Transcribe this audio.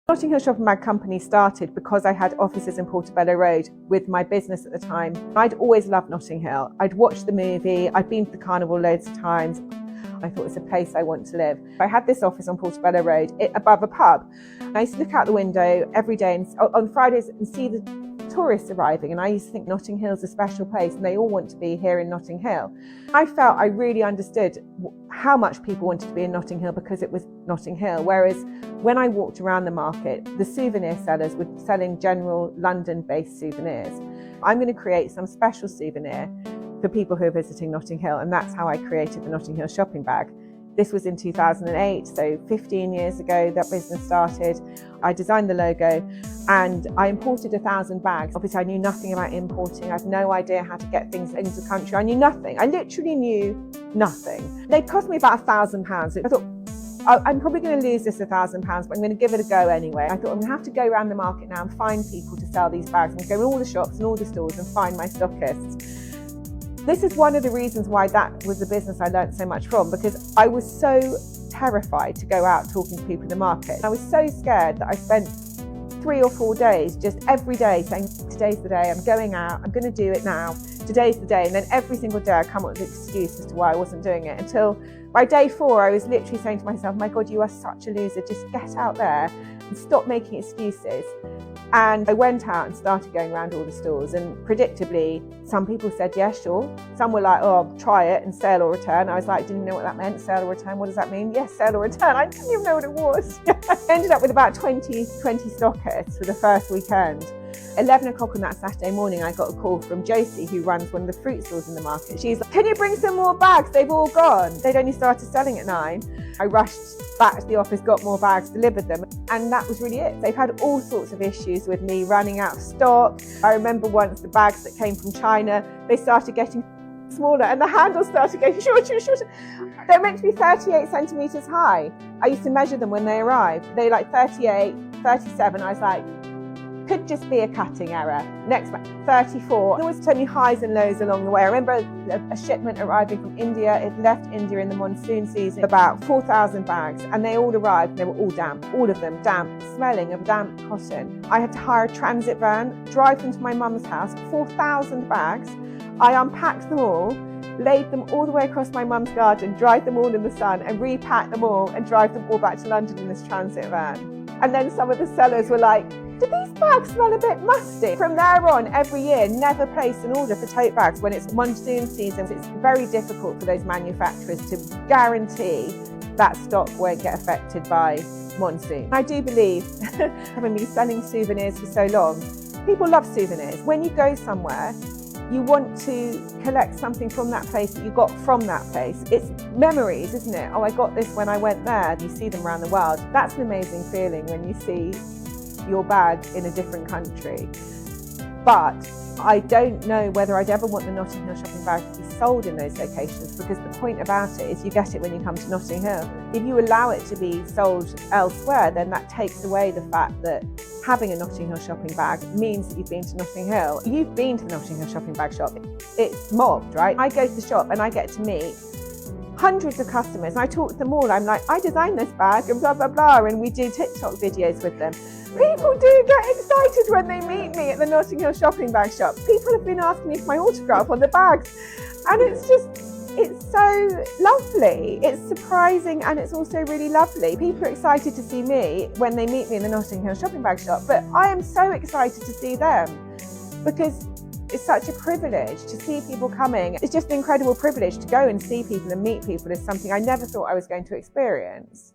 Notting Hill Shopping Bag Company started because I had offices in Portobello Road with my business at the time. I'd always loved Notting Hill. I'd watched the movie, I'd been to the carnival loads of times. I thought it was a place I want to live. I had this office on Portobello Road above a pub. I used to look out the window every day and, on Fridays and see the tourists arriving, and I used to think Notting Hill's a special place and they all want to be here in Notting Hill. I felt I really understood how much people wanted to be in Notting Hill because it was Notting Hill, whereas when I walked around the market, the souvenir sellers were selling general London-based souvenirs. I'm going to create some special souvenir for people who are visiting Notting Hill, and that's how I created the Notting Hill shopping bag. This was in 2008, so 15 years ago that business started. I designed the logo and I imported 1,000 bags. Obviously I knew nothing about importing. I had no idea how to get things into the country. I knew nothing. I literally knew nothing. They cost me about £1,000. I thought, I'm probably going to lose this £1,000, but I'm going to give it a go anyway. I thought I'm going to have to go around the market now and find people to sell these bags. I'm going to go in all the shops and all the stores and find my stockists. This is one of the reasons why that was a business I learned so much from, because I was so terrified to go out talking to people in the market. I was so scared that I spent 3 or 4 days just every day saying, today's the day, I'm going out, I'm going to do it now, today's the day. And then every single day I come up with an excuse as to why I wasn't doing it, until by day 4 I was literally saying to myself, my God, you are such a loser, just get out there and stop making excuses. And I went out and started going around all the stores, and predictably, some people said, yeah, sure. Some were like, oh, try it and sale or return. I was like, didn't even know what that meant, sale or return. What does that mean? Yes, sale or return. I didn't even know what it was. I ended up with about 20 stockists for the first weekend. 11 o'clock on that Saturday morning, I got a call from Josie, who runs one of the fruit stores in the market. She's like, can you bring some more bags? They've all gone. They'd only started selling at 9. I rushed back to the office, got more bags, delivered them, and that was really it. They've had all sorts of issues with me running out of stock. I remember once the bags that came from China, they started getting smaller and the handles started getting shorter and shorter. They're meant to be 38 centimetres high. I used to measure them when they arrived. They were like 38, 37. I was like, could just be a cutting error. Next one, 34. There was so many highs and lows along the way. I remember a shipment arriving from India. It left India in the monsoon season, about 4,000 bags, and they all arrived and they were all damp, all of them damp, smelling of damp cotton. I had to hire a transit van, drive them to my mum's house, 4,000 bags. I unpacked them all, laid them all the way across my mum's garden, dried them all in the sun, and repacked them all and drive them all back to London in this transit van. And then some of the sellers were like, do these bags smell a bit musty? From there on, every year, never place an order for tote bags when it's monsoon season. It's very difficult for those manufacturers to guarantee that stock won't get affected by monsoon. I do believe, having been selling souvenirs for so long, people love souvenirs. When you go somewhere, you want to collect something from that place that you got from that place. It's memories, isn't it? Oh, I got this when I went there. You see them around the world. That's an amazing feeling when you see your bag in a different country. But I don't know whether I'd ever want the Notting Hill shopping bag to be sold in those locations, because the point about it is you get it when you come to Notting Hill. If you allow it to be sold elsewhere, then that takes away the fact that having a Notting Hill shopping bag means that you've been to Notting Hill. You've been to the Notting Hill shopping bag shop. It's mobbed, right? I go to the shop and I get to meet hundreds of customers and I talk to them all. I'm like, I designed this bag and blah, blah, blah. And we do TikTok videos with them. People do get excited when they meet me at the Notting Hill shopping bag shop. People have been asking me for my autograph on the bags. And it's so lovely. It's surprising and it's also really lovely. People are excited to see me when they meet me in the Notting Hill shopping bag shop, but I am so excited to see them because it's such a privilege to see people coming. It's just an incredible privilege to go and see people and meet people. Is something I never thought I was going to experience.